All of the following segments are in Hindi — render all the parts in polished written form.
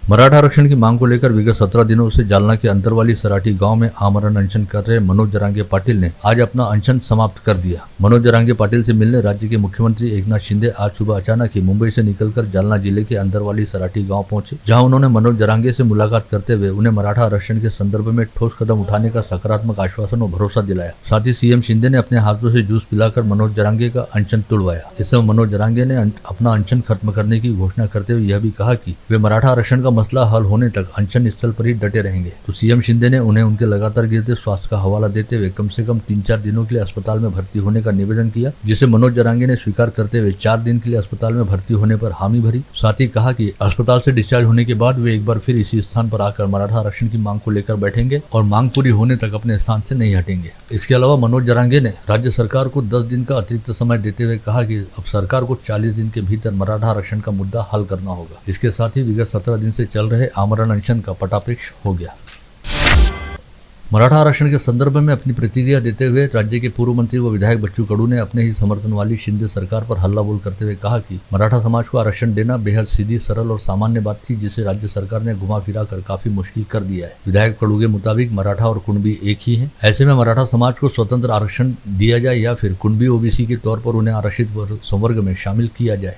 मराठा आरक्षण की मांग को लेकर विगत 17 दिनों से जालना के अंतरवाली सराठी गांव में आमरण अनशन कर रहे मनोज जरांगे पाटिल ने आज अपना अनशन समाप्त कर दिया। मनोज जरांगे पाटिल से मिलने राज्य के मुख्यमंत्री एकनाथ शिंदे आज सुबह अचानक ही मुंबई से निकलकर जालना जिले के अंतरवाली सराठी गांव पहुंचे, जहां उन्होंने मनोज जरांगे से मुलाकात करते हुए उन्हें मराठा आरक्षण के संदर्भ में ठोस कदम उठाने का सकारात्मक आश्वासन और भरोसा दिलाया। साथ ही सीएम शिंदे ने अपने हाथों से जूस पिलाकर मनोज जरांगे का अनशन तुड़वाया। इस समय मनोज जरांगे ने अपना अनशन खत्म करने की घोषणा करते हुए यह भी कहा कि वे मराठा आरक्षण का मसला हल होने तक अनशन स्थल पर ही डटे रहेंगे। तो सीएम शिंदे ने उन्हें उनके लगातार गिरते स्वास्थ्य का हवाला देते हुए कम से कम 3-4 दिनों के लिए अस्पताल में भर्ती होने का निवेदन किया, जिसे मनोज जरांगे ने स्वीकार करते हुए 4 दिन के लिए अस्पताल में भर्ती होने पर हामी भरी। साथ ही कहा कि अस्पताल से डिस्चार्ज होने के बाद वे एक बार फिर इसी स्थान पर आकर मराठा आरक्षण की मांग को लेकर बैठेंगे और मांग पूरी होने तक अपने स्थान से नहीं हटेंगे। इसके अलावा मनोज जरांगे ने राज्य सरकार को 10 दिन का अतिरिक्त समय देते हुए कहा कि अब सरकार को 40 दिन के भीतर मराठा आरक्षण का मुद्दा हल करना होगा। इसके साथ ही विगत 17 दिन से चल रहे आमरण अनशन का पटापेक्ष हो गया। मराठा आरक्षण के संदर्भ में अपनी प्रतिक्रिया देते हुए राज्य के पूर्व मंत्री व विधायक बच्चू कडू ने अपने ही समर्थन वाली शिंदे सरकार पर हल्ला बोल करते हुए कहा कि मराठा समाज को आरक्षण देना बेहद सीधी, सरल और सामान्य बात थी, जिसे राज्य सरकार ने घुमा फिरा कर काफी मुश्किल कर दिया है। विधायक कडू के मुताबिक मराठा और कुणबी एक ही है। ऐसे में मराठा समाज को स्वतंत्र आरक्षण दिया जाए या फिर कुणबी ओबीसी के तौर पर उन्हें आरक्षित संवर्ग में शामिल किया जाए।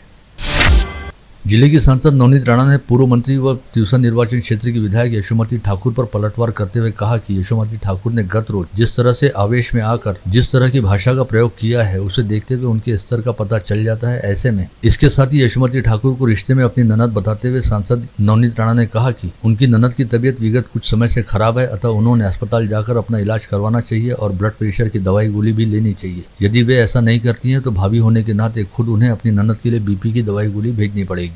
जिले की सांसद नवनीत राणा ने पूर्व मंत्री व तिवसा निर्वाचन क्षेत्र की विधायक यशोमती ठाकुर पर पलटवार करते हुए कहा कि यशोमती ठाकुर ने गत रोज जिस तरह से आवेश में आकर जिस तरह की भाषा का प्रयोग किया है, उसे देखते हुए उनके स्तर का पता चल जाता है। ऐसे में इसके साथ ही यशोमती ठाकुर को रिश्ते में अपनी ननद बताते हुए सांसद नवनीत राणा ने कहा कि उनकी ननद की तबीयत विगत कुछ समय से खराब है, अतः उन्होंने अस्पताल जाकर अपना इलाज करवाना चाहिए और ब्लड प्रेशर की दवाई गोली भी लेनी चाहिए। यदि वे ऐसा नहीं करती हैं तो भाभी होने के नाते खुद उन्हें अपनी ननद के लिए बीपी की दवाई गोली भेजनी पड़ेगी।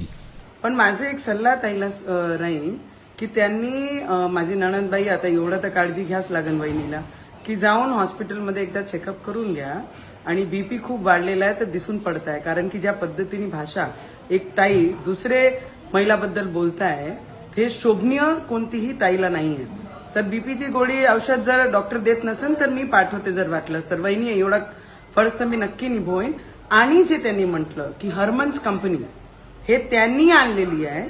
पण माझे एक सल्ला ताईला राहील की त्यांनी माझी नणंदबाई आता एवढं तर काळजी घ्याच लागेल वहिनीला की जाऊन हॉस्पिटलमध्ये एकदा चेकअप करून घ्या आणि बीपी खूप वाढलेला आहे तर दिसून पडत आहे, कारण की ज्या पद्धतीने भाषा एक ताई दुसरे महिलाबद्दल बोलताय हे शोभनीय कोणतीही ताईला नाहीये। तर बीपीची गोळी औषध जर डॉक्टर देत नसेल तर मी पाठवते, जर वाटलंच तर वहिनी एवढा फर्ज तर मी नक्की निभवेन। आणि जे त्यांनी म्हटलं की हरमन्स कंपनी हे त्यांनी आणलेली आहे,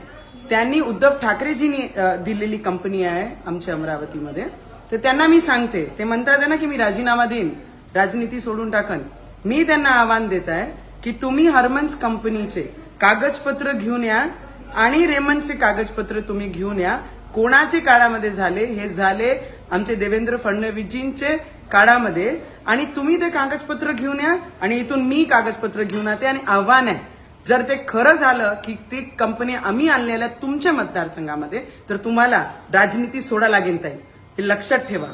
त्यांनी उद्धव ठाकरेजींनी दिलेली कंपनी आहे आमच्या अमरावतीमध्ये, तर त्यांना मी सांगते, ते म्हणतात ना की मी राजीनामा देईन, राजनीती सोडून टाकन। मी त्यांना आव्हान देत आहे की तुम्ही हरमन्स कंपनीचे कागदपत्र घेऊन या आणि रेमंडचे कागदपत्र तुम्ही घेऊन या। कोणाचे काळामध्ये झाले, हे झाले आमचे देवेंद्र फडणवीसजींचे काळामध्ये, आणि तुम्ही ते कागदपत्र घेऊन या आणि इथून मी कागदपत्र घेऊन येते आणि आव्हान आहे, जर ते खरं झालं की ती कंपनी आम्ही आणलेल्या तुमच्या मतदारसंघामध्ये तर तुम्हाला राजनीती सोडा लागेल ताई, हे लक्षात ठेवा।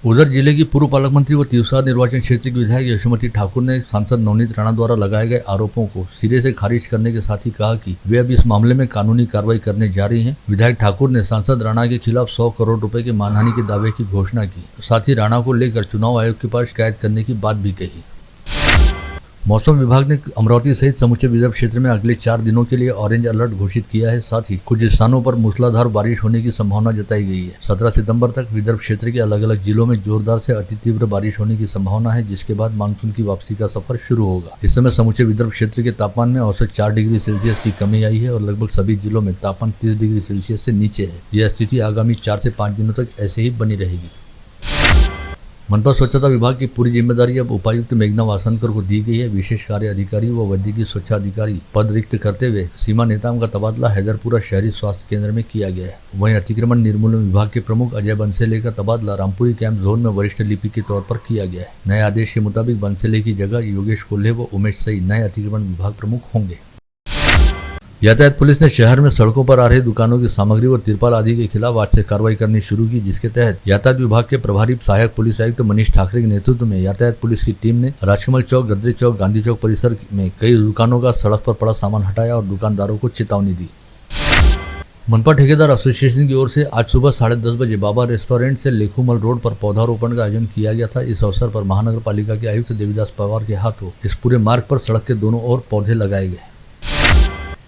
उधर जिले की पूर्व पालक मंत्री व तिवसा निर्वाचन क्षेत्र की विधायक यशोमती ठाकुर ने सांसद नवनीत राणा द्वारा लगाए गए आरोपों को सिरे से खारिज करने के साथ ही कहा कि वे अब इस मामले में कानूनी कार्रवाई करने जा रही हैं। विधायक ठाकुर ने सांसद राणा के खिलाफ 100 करोड़ रुपए के मानहानि के दावे की घोषणा की। साथ ही राणा को लेकर चुनाव आयोग के पास शिकायत करने की बात भी कही। मौसम विभाग ने अमरावती सहित समूचे विदर्भ क्षेत्र में अगले 4 दिनों के लिए ऑरेंज अलर्ट घोषित किया है। साथ ही कुछ स्थानों पर मूसलाधार बारिश होने की संभावना जताई गई है। 17 सितंबर तक विदर्भ क्षेत्र के अलग अलग जिलों में जोरदार से अति तीव्र बारिश होने की संभावना है, जिसके बाद मानसून की वापसी का सफर शुरू होगा। इस समय समूचे विदर्भ क्षेत्र के तापमान में औसत 4 डिग्री सेल्सियस की कमी आई है और लगभग सभी जिलों में तापमान 30 डिग्री सेल्सियस से नीचे है। यह स्थिति आगामी 4 से 5 दिनों तक ऐसे ही बनी रहेगी। मनपा स्वच्छता विभाग की पूरी जिम्मेदारी अब उपायुक्त मेघना वासनकर को दी गई है। विशेष कार्य अधिकारी व वैद्यकीय स्वच्छाधिकारी पद रिक्त करते हुए सीमा नेताम का तबादला हैदरपुरा शहरी स्वास्थ्य केंद्र में किया गया है। वहीं अतिक्रमण निर्मूलन विभाग के प्रमुख अजय बंसेले का तबादला रामपुरी कैंप जोन में वरिष्ठ लिपिक के तौर पर किया गया है। नए आदेश के मुताबिक बंसेले की जगह योगेश कोल्हे व उमेश सही नए अतिक्रमण विभाग प्रमुख होंगे। यातायात पुलिस ने शहर में सड़कों पर आ रही दुकानों की सामग्री व तिरपाल आदि के खिलाफ आज से कार्रवाई करनी शुरू की, जिसके तहत यातायात विभाग के प्रभारी सहायक पुलिस आयुक्त मनीष ठाकरे के नेतृत्व में यातायात पुलिस की टीम ने राजकमल चौक, गद्रे चौक, गांधी चौक परिसर में कई दुकानों का सड़क पर पड़ा सामान हटाया और दुकानदारों को चेतावनी दी। मनपा ठेकेदार एसोसिएशन की ओर से आज सुबह 10:30 बजे बाबा रेस्टोरेंट से लेखुमल रोड पर पौधारोपण का आयोजन किया गया था। इस अवसर पर महानगर पालिका के आयुक्त देवीदास पवार के हाथों इस पूरे मार्ग पर सड़क के दोनों ओर पौधे लगाए गए।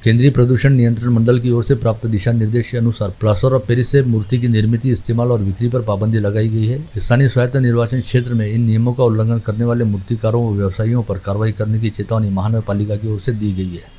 केंद्रीय प्रदूषण नियंत्रण मंडल की ओर से प्राप्त दिशा निर्देश के अनुसार प्लास्टर ऑफ पेरिस से मूर्ति की निर्मित, इस्तेमाल और बिक्री पर पाबंदी लगाई गई है। स्थानीय स्वायत्त निर्वाचन क्षेत्र में इन नियमों का उल्लंघन करने वाले मूर्तिकारों व व्यवसायियों पर कार्रवाई करने की चेतावनी महानगर पालिका की ओर से दी गई है।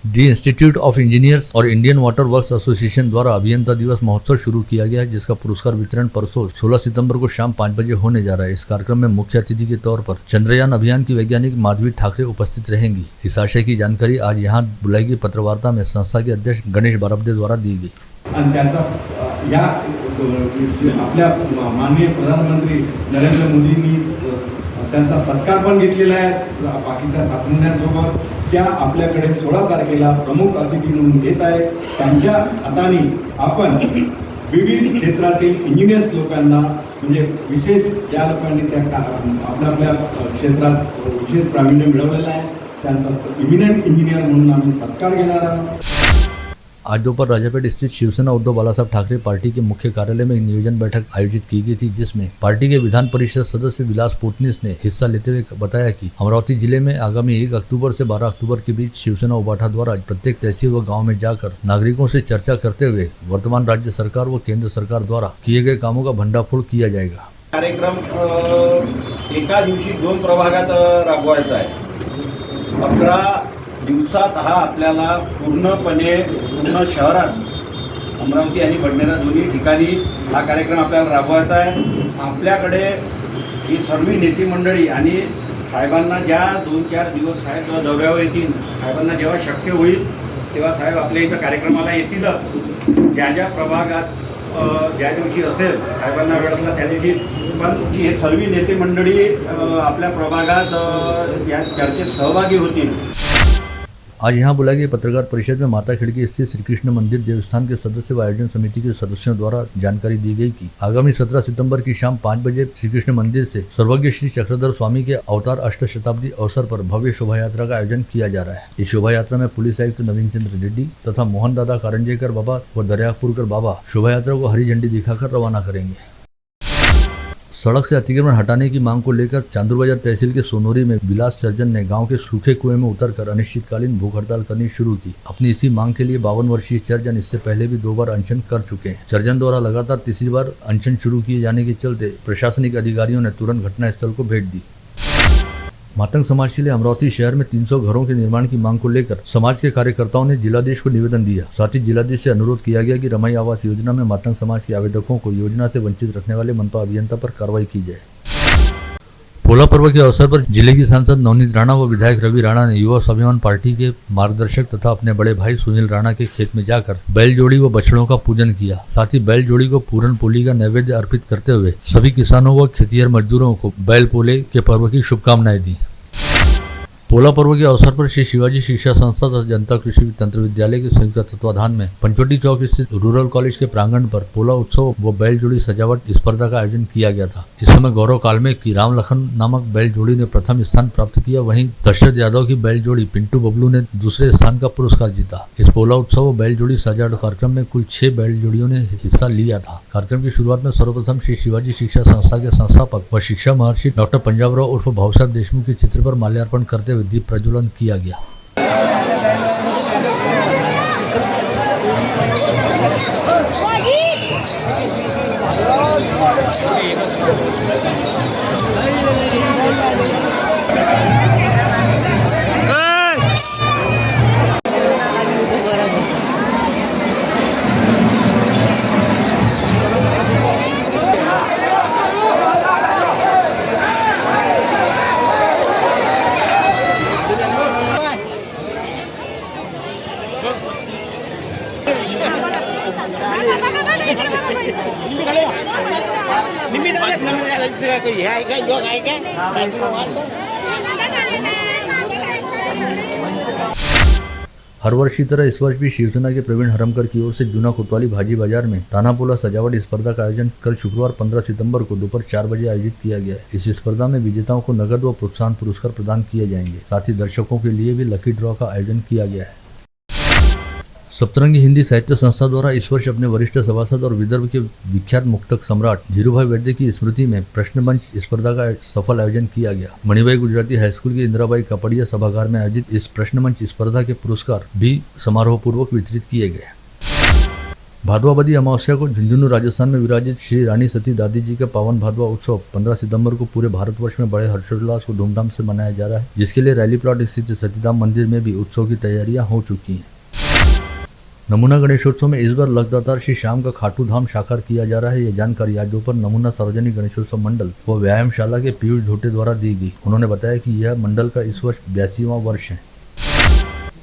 दी इंस्टीट्यूट ऑफ इंजीनियर्स और इंडियन वाटर वर्क्स एसोसिएशन द्वारा अभियंता दिवस महोत्सव शुरू किया गया है, जिसका पुरस्कार वितरण परसों 16 सितंबर को शाम 5 बजे होने जा रहा है। इस कार्यक्रम में मुख्य अतिथि के तौर पर चंद्रयान अभियान की वैज्ञानिक माधवी ठाकरे उपस्थित रहेंगी। इस आशय की जानकारी आज यहाँ बुलाई गई पत्रवार्ता में संस्था के अध्यक्ष गणेश बारबदे द्वारा दी गई। आणि त्याचा या आपल्या माननीय प्रधानमंत्री नरेंद्र मोदींनी त्यांचा सत्कार पण घेतलेला आहे बाकीच्या शास्त्रज्ञांसोबत। त्या आपल्याकडे 16 तारखेला प्रमुख अतिथी म्हणून येत आहे। त्यांच्या हाताने आपण विविध क्षेत्रातील इंजिनियर्स लोकांना म्हणजे विशेष ज्या लोकांनी त्या आपल्या क्षेत्रात विशेष प्रावीण्य मिळवलेलं आहे त्यांचा इमिनंट इंजिनियर म्हणून आम्ही सत्कार घेणार आहोत। आज दोपहर राजापेट स्थित शिवसेना उद्धव बालासाहेब ठाकरे पार्टी के मुख्य कार्यालय में एक नियोजन बैठक आयोजित की गई थी, जिसमें पार्टी के विधान परिषद सदस्य विलास पोटनीस ने हिस्सा लेते हुए बताया कि अमरावती जिले में आगामी 1 अक्टूबर से 12 अक्टूबर के बीच शिवसेना उबाठा द्वारा प्रत्येक तहसील व गाँव में जाकर नागरिकों से चर्चा करते हुए वर्तमान राज्य सरकार व केंद्र सरकार द्वारा किए गए कामों का भंडाफोड़ किया जाएगा। कार्यक्रम एका दिवशी 2 प्रभागात राबवायचा आहे। 11 दिवसात हा आपल्याला पूर्ण शहरात अमरावती आणि बडनेरा दोन्ही ठिकाणी हा कार्यक्रम आपल्याला राबवायचा आहे। आपल्याकडे ही सर्व नेते मंडळी आणि साहेबांना ज्या 2-4 दिवस साहेब दौऱ्यावर येतील, साहेबांना जेव्हा शक्य होईल तेव्हा साहेब आपल्या इथं कार्यक्रमाला येतीलच। ज्या प्रभागात ज्या दिवशी असेल साहेबांना वेळ असला त्या दिवशी, पण हे सर्व नेते मंडळी आपल्या प्रभागात या चर्चेत सहभागी होतील। आज यहाँ बुलाई गई पत्रकार परिषद में माता खिड़की स्थित श्री कृष्ण मंदिर देवस्थान के सदस्य व आयोजन समिति के सदस्यों द्वारा जानकारी दी गई कि आगामी 17 सितंबर की शाम 5 बजे श्री कृष्ण मंदिर से सर्वज्ञ श्री चक्रधर स्वामी के अवतार अष्टशताब्दी अवसर पर भव्य शोभा यात्रा का आयोजन किया जा रहा है। इस शोभा यात्रा में पुलिस आयुक्त नवीन चंद्र रेड्डी तथा मोहन दादा कारंजेकर बाबा व दरियापुरकर बाबा शोभा यात्रा को हरी झंडी दिखाकर रवाना करेंगे। सड़क से अतिक्रमण हटाने की मांग को लेकर चांदूर बाजार तहसील के सोनोरी में विलास चर्जन ने गांव के सूखे कुएं में उतरकर अनिश्चितकालीन भूख हड़ताल करनी शुरू की। अपनी इसी मांग के लिए 52 वर्षीय चर्जन इससे पहले भी 2 बार अनशन कर चुके हैं। चर्जन द्वारा लगातार तीसरी बार अनशन शुरू किए जाने के चलते प्रशासनिक अधिकारियों ने तुरंत घटनास्थल को भेज दी। मातंग समाज के लिए अमरावती शहर में 300 घरों के निर्माण की मांग को लेकर समाज के कार्यकर्ताओं ने जिलाधीश को निवेदन दिया। साथ ही जिलाधीश से अनुरोध किया गया कि रमाई आवास योजना में मातंग समाज के आवेदकों को योजना से वंचित रखने वाले मनपा अभियंता पर कार्रवाई की जाए। पोला पर्व के अवसर पर जिले की सांसद नवनीत राणा व विधायक रवि राणा ने युवा स्वाभिमान पार्टी के मार्गदर्शक तथा अपने बड़े भाई सुनील राणा के खेत में जाकर बैल जोड़ी व बछड़ों का पूजन किया। साथ ही बैल जोड़ी को पूरन पोली का नैवेद्य अर्पित करते हुए सभी किसानों व खेतिहर मजदूरों को बैल पोले के पर्व की शुभकामनाएं दी। पोला पर्व के अवसर पर श्री शिवाजी शिक्षा संस्था तथा जनता कृषि तंत्र विद्यालय के संयुक्त तत्वाधान में पंचवटी चौक स्थित रूरल कॉलेज के प्रांगण पर पोला उत्सव व बैल जोड़ी सजावट स्पर्धा का आयोजन किया गया था। इस समय गौरव कालमे की राम लखन नामक बैल जोड़ी ने प्रथम स्थान प्राप्त किया, वहीं दशरथ यादव की बैल जोड़ी पिंटू बबलू ने दूसरे स्थान का पुरस्कार जीता। इस पोला उत्सव व बैल जोड़ी सजावट कार्यक्रम में कुल 6 बैल जोड़ियों ने हिस्सा लिया था। कार्यक्रम की शुरुआत में सर्वप्रथम श्री शिवाजी शिक्षा संस्था के संस्थापक व शिक्षा महर्षि डॉक्टर पंजाबराव उर्फ भाऊसाहब देशमुख के चित्र पर माल्यार्पण करते हुए दीप प्रज्वलन किया गया। हर वर्ष की तरह इस वर्ष भी शिवसेना के प्रवीण हरमकर की ओर से जूना कोतवाली भाजी बाजार में तानापोला सजावट स्पर्धा का आयोजन कल शुक्रवार 15 सितंबर को दोपहर 4 बजे आयोजित किया गया है। इस स्पर्धा में विजेताओं को नगद व प्रोत्साहन पुरस्कार प्रदान किए जाएंगे। साथ ही दर्शकों के लिए भी लकी ड्रॉ का आयोजन किया गया है। सप्तरंगी हिंदी साहित्य संस्था द्वारा इस वर्ष अपने वरिष्ठ सभासद और विदर्भ के विख्यात मुक्तक सम्राट धीरूभाई वैद्य की स्मृति में प्रश्न मंच स्पर्धा का सफल आयोजन किया गया। मणिबाई गुजराती हाईस्कूल के इंदिराबाई कपड़िया सभागार में आयोजित इस प्रश्न मंच स्पर्धा के पुरस्कार भी समारोह पूर्वक वितरित किए गए। भादवाबदी अमावस्या को झुंझुनू राजस्थान में विराजित श्री रानी सती दादी जी का पावन भादवा उत्सव 15 सितंबर को पूरे भारतवर्ष में बड़े हर्षोल्लास को धूमधाम से मनाया जा रहा है, जिसके लिए रैली प्लॉट स्थित सतीधाम मंदिर में भी उत्सव की तैयारियां हो चुकी हैं। नमूना गणेशोत्सव में इस बार लगातार श्री श्याम का खाटू धाम साकार किया जा रहा है। यह जानकारी आज दोपहर नमूना सार्वजनिक गणेशोत्सव मंडल व व्यायामशाला के पीयूष झोटे द्वारा दी गई। उन्होंने बताया कि यह मंडल का इस वर्ष 82वां वर्ष है।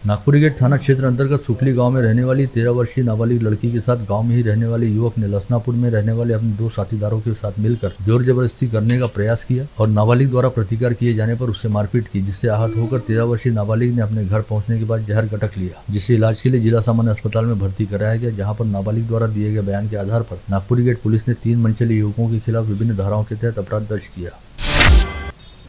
नागपुरी गेट थाना क्षेत्र अंतर्गत सुखली गांव में रहने वाली 13 वर्षीय नाबालिग लड़की के साथ गांव में ही रहने वाले युवक ने लसनापुर में रहने वाले अपने 2 साथीदारों के साथ मिलकर जोर जबरदस्ती करने का प्रयास किया और नाबालिग द्वारा प्रतिकार किए जाने पर उससे मारपीट की, जिससे आहत होकर 13 वर्षीय नाबालिग ने अपने घर पहुंचने के बाद जहर गटक लिया, जिसे इलाज के लिए जिला सामान्य अस्पताल में भर्ती कराया गया, जहाँ पर नाबालिग द्वारा दिए गए बयान के आधार पर नागपुरी गेट पुलिस ने 3 मनचले युवकों के खिलाफ विभिन्न धाराओं के तहत अपराध दर्ज किया।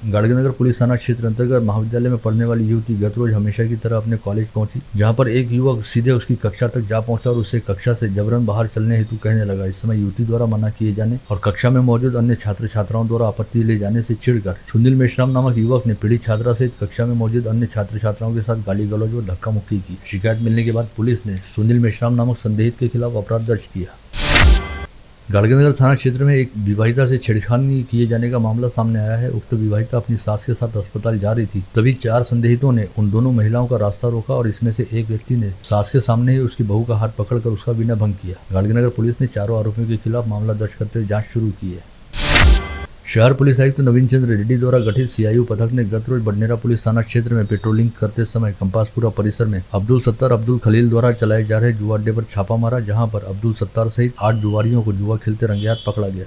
गाड़गनगर पुलिस थाना क्षेत्र अंतर्गत महाविद्यालय में पढ़ने वाली युवती गत रोज हमेशा की तरह अपने कॉलेज पहुंची, जहां पर एक युवक सीधे उसकी कक्षा तक जा पहुंचा और उसे कक्षा से जबरन बाहर चलने हेतु कहने लगा। इस समय युवती द्वारा मना किए जाने और कक्षा में मौजूद अन्य छात्र छात्राओं द्वारा आपत्ति ले जाने से चिढ़कर सुनील मेश्राम नामक युवक ने पीड़ित छात्रा सहित कक्षा में मौजूद अन्य छात्र छात्राओं के साथ गाली गलौज व धक्का मुक्की की। शिकायत मिलने के बाद पुलिस ने सुनील मेश्राम नामक संदेहित के खिलाफ अपराध दर्ज किया। गाड़गनगर थाना क्षेत्र में एक विवाहिता से छेड़खानी किए जाने का मामला सामने आया है। उक्त विवाहिता अपनी सास के साथ अस्पताल जा रही थी, तभी 4 संदेहितों ने उन दोनों महिलाओं का रास्ता रोका और इसमें से एक व्यक्ति ने सास के सामने ही उसकी बहू का हाथ पकड़कर उसका विनयभंग किया। गाड़गनगर पुलिस ने चारों आरोपियों के खिलाफ मामला दर्ज करते हुए जाँच शुरू की है। शहर पुलिस आयुक्त नवीन चंद्र रेड्डी द्वारा गठित सीआईयू पथक ने गत रोज बडनेरा पुलिस थाना क्षेत्र में पेट्रोलिंग करते समय कंपासपुरा परिसर में अब्दुल सत्तार अब्दुल खलील द्वारा चलाए जा रहे जुआ अड्डे पर छापा मारा, जहां पर अब्दुल सत्तार सहित 8 जुआरियों को जुआ खेलते रंगेहाथ पकड़ा गया।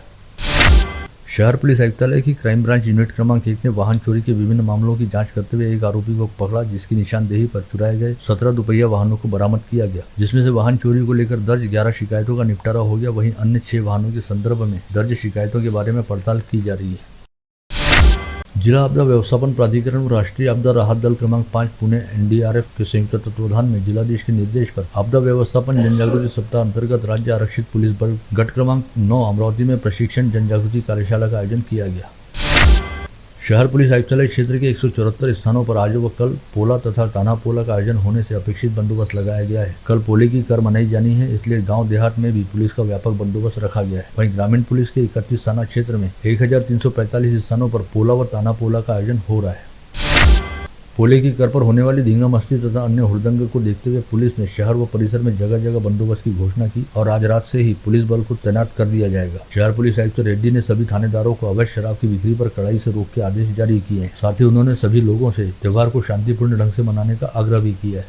शहर पुलिस आयुक्तालय की क्राइम ब्रांच यूनिट क्रमांक 1 ने वाहन चोरी के विभिन्न मामलों की जांच करते हुए एक आरोपी को पकड़ा, जिसकी निशानदेही पर चुराए गए 17 दुपहिया वाहनों को बरामद किया गया, जिसमें से वाहन चोरी को लेकर दर्ज 11 शिकायतों का निपटारा हो गया। वहीं अन्य 6 वाहनों के संदर्भ में दर्ज शिकायतों के बारे में पड़ताल की जा रही है। जिला आपदा व्यवस्थापन प्राधिकरण और राष्ट्रीय आपदा राहत दल क्रमांक 5 पुणे एनडीआरएफ के संयुक्त तत्वाधान में जिलाधीश के निर्देश पर आपदा व्यवस्थापन जनजागृति सप्ताह अंतर्गत राज्य आरक्षित पुलिस बल गट क्रमांक 9 अमरावती में प्रशिक्षण जनजागृति कार्यशाला का आयोजन किया गया। शहर पुलिस आयुक्तालय क्षेत्र के 174 स्थानों पर आज व कल पोला तथा ताना पोला का आयोजन होने से अपेक्षित बंदोबस्त लगाया गया है। कल पोले की कर मनाई जानी है, इसलिए गांव देहात में भी पुलिस का व्यापक बंदोबस्त रखा गया है। वहीं ग्रामीण पुलिस के 31 थाना क्षेत्र में 1345 स्थानों पर पोला व ताना पोला का आयोजन हो रहा है। पोले की कर पर होने वाली धींगा मस्ती तथा अन्य हुड़दंग को देखते हुए पुलिस ने शहर व परिसर में जगह जगह बंदोबस्त की घोषणा की और आज रात से ही पुलिस बल को तैनात कर दिया जाएगा। शहर पुलिस आयुक्त रेड्डी ने सभी थानेदारों को अवैध शराब की बिक्री पर कड़ाई से रोक के आदेश जारी किए हैं। साथ ही उन्होंने सभी लोगों से त्योहार को शांतिपूर्ण ढंग से मनाने का आग्रह भी किया है।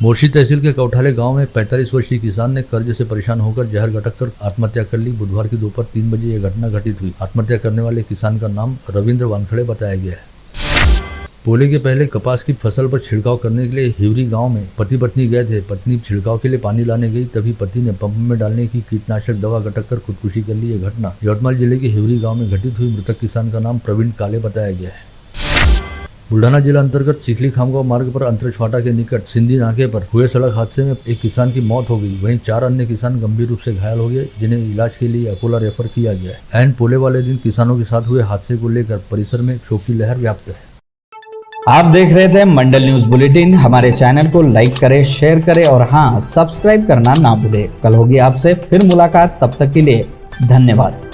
मोर्शी तहसील के कौठाले गांव में 45 वर्षीय किसान ने कर्ज से परेशान होकर जहर गटक कर आत्महत्या कर ली। बुधवार की दोपहर 3 बजे यह घटना घटित हुई। आत्महत्या करने वाले किसान का नाम रविंद्र वानखड़े बताया गया है। पोले के पहले कपास की फसल पर छिड़काव करने के लिए हिवरी गांव में पति पत्नी गए थे। पत्नी छिड़काव के लिए पानी लाने गई, तभी पति ने पंप में डालने की कीटनाशक दवा गटक कर खुदकुशी कर ली। यह घटना यवतमाल जिले के हिवरी गांव में घटित हुई। मृतक किसान का नाम प्रवीण काले बताया गया है। बुल्ढाना जिला अंतर्गत चिखली खामगांव मार्ग पर अंतरिक्ष फाटा के निकट सिंधी नाके पर हुए सड़क हादसे में एक किसान की मौत हो गई। वहीं 4 अन्य किसान गंभीर रूप से घायल हो गए, जिन्हें इलाज के लिए अकोला रेफर किया गया है। ऐन पोले वाले दिन किसानों के साथ हुए हादसे को लेकर परिसर में शोक की लहर व्याप्त है। आप देख रहे थे मंडल न्यूज बुलेटिन। हमारे चैनल को लाइक करें, शेयर करें और हाँ, सब्सक्राइब करना ना भूलें। कल होगी आपसे फिर मुलाकात, तब तक के लिए धन्यवाद।